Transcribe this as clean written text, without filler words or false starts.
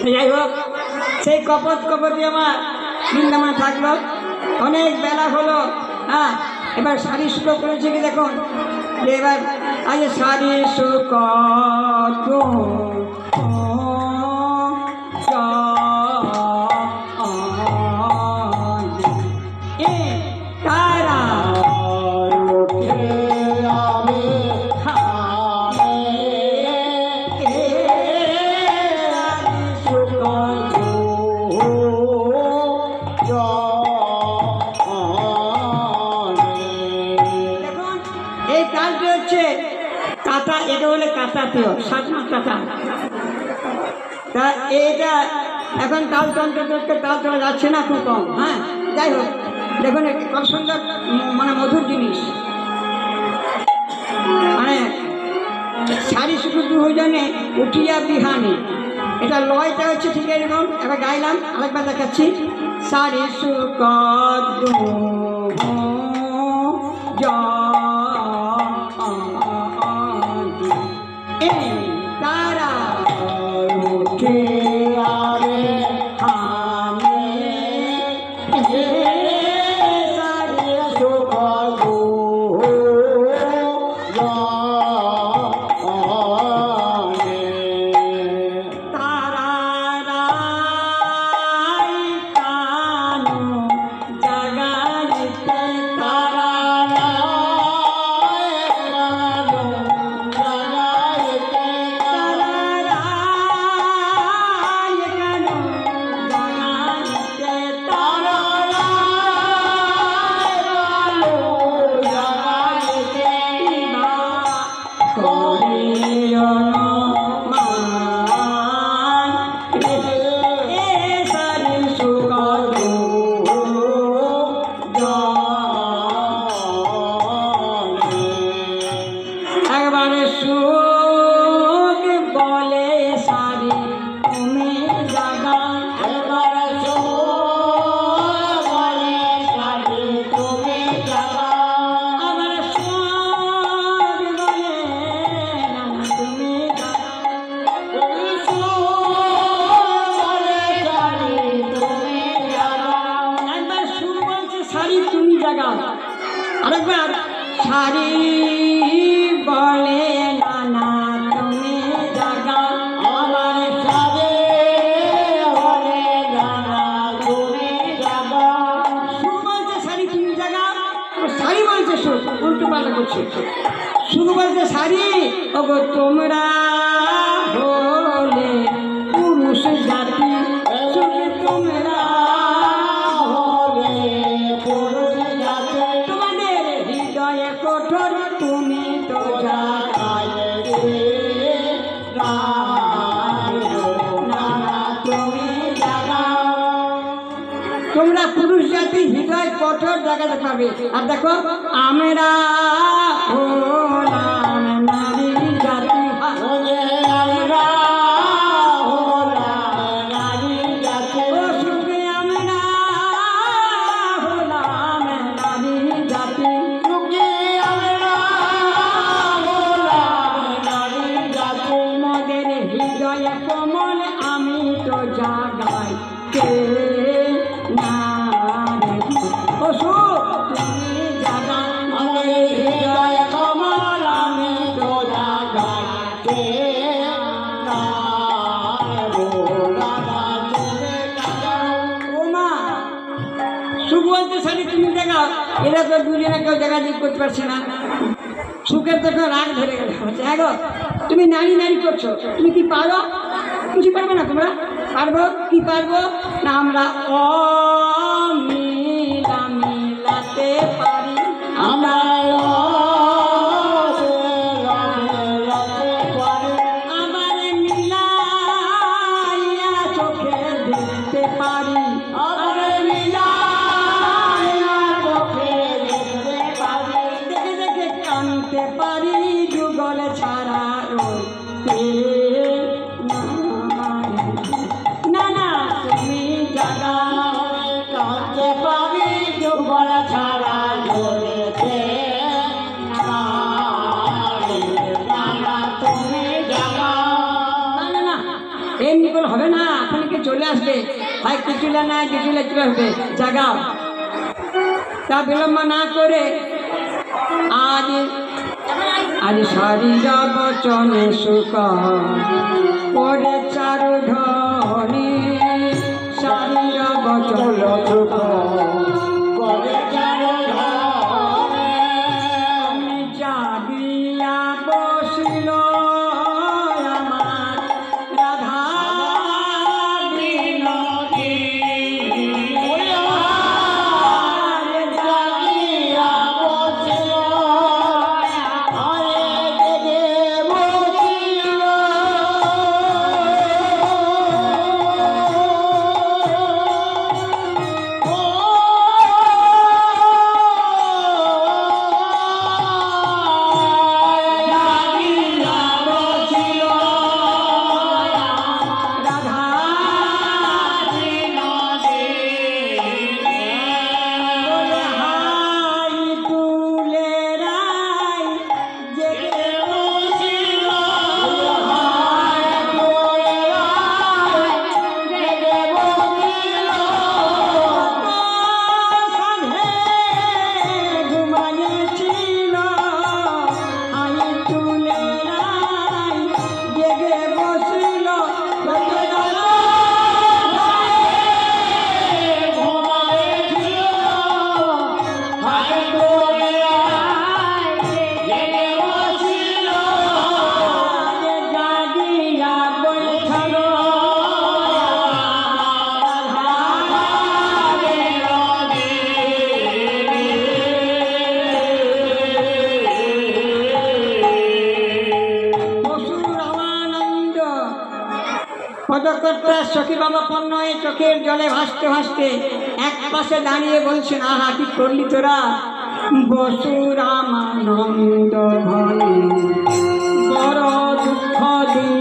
যাই হোক, সেই কপট কপটি আমার বৃন্দাবন থাকলো, অনেক বেলা হলো। হ্যাঁ, এবার শাড়ি শুকো করেছে কি দেখুন, যে এবার আজ শাড়ি শুকো তা এইটা এখন তালতন্ত্র তাল চলা যাচ্ছে না, খুব কম। হ্যাঁ, যাই হোক, দেখুন কত সুন্দর মানে মধুর জিনিস, মানে শাড়ি শুধু দুজনে উঠিয়া বিহানে, এটা লয়টা হচ্ছে ঠিক এরকম। এবার গাইলাম, আরেকবার দেখাচ্ছি। শাড়ি শুক তারা উঠে আরে হামে শাড়ি শুক আরেকবার শাড়ি বলে নানা তুমি জাগাও আমার শাড়ি বলে নানা তুমি জাগাও। শুরু বলছে শাড়ি তুমি জাগাও, শাড়ি বলছে সুখ, উল্টো পাল্টা করছে। শুরু বলছে শাড়ি, ওগো তোমরা হলে পুরুষ জাতি, সুখে তোমরা হলে পুরুষ জাতি, তোমাদের হৃদয়ে কঠোর তুমি তো তোমরা পুরুষ জাতি হৃদয় কঠোর জায়গাতে পাবে। আর দেখো আমরা হলাম নারী জাতি, আমরা হলাম নারী জাতি, সুখে আমরা হলাম নারী জাতি, সুখে আমরা হলাম নারী জাতি, মোদের হৃদয়ে কোমল আমি তো জাগাই কে না ও সুখ তুমি জাগা, আমাদের হৃদয়ে কোমল আমি তো জাগাই কে না ও মা। সুখ বলতে শাড়ি তুমি জাগাও, এরা তো দুজনে কেউ জায়গা দিক করতে পারছে না। সুখের তো রাগ ধরে গেল, হ্যাঁ গো তুমি নারী নারী করছো, তুমি কি পারো? কিছু পারবে না তোমরা? পারবো কি পারবো না, আমরা অমিলা মিলাতে পারি, আমরা আবার মিলাইয়া চোখে দেখতে পারি, আবার মিলাইয়া চোখে দেখতে পারি, দেখে দেখে কানতে পারি, যুগল ছাড়া রইতে না না তুমি জাগাও হবে না, এখানে চলে আসবে, হয় কিছুলা না কিছুলা চলে আসবে, জাগাও। তা বিলম্ব না করে আজ আজ সারিয়া বচনে সুখ পরে চারু ধনী, সারিয়া বচন সুখ পরে চারু ধনী, জাগিয়া বসিল আমার রাধা বিনোদী। সখী বাবা পণ্যে চোখের জলে ভাসতে ভাসতে এক পাশে দাঁড়িয়ে বলছেন, আহা কি করলি তোরা, বসুরামানন্দ ঘনে বড় দুঃখ দিন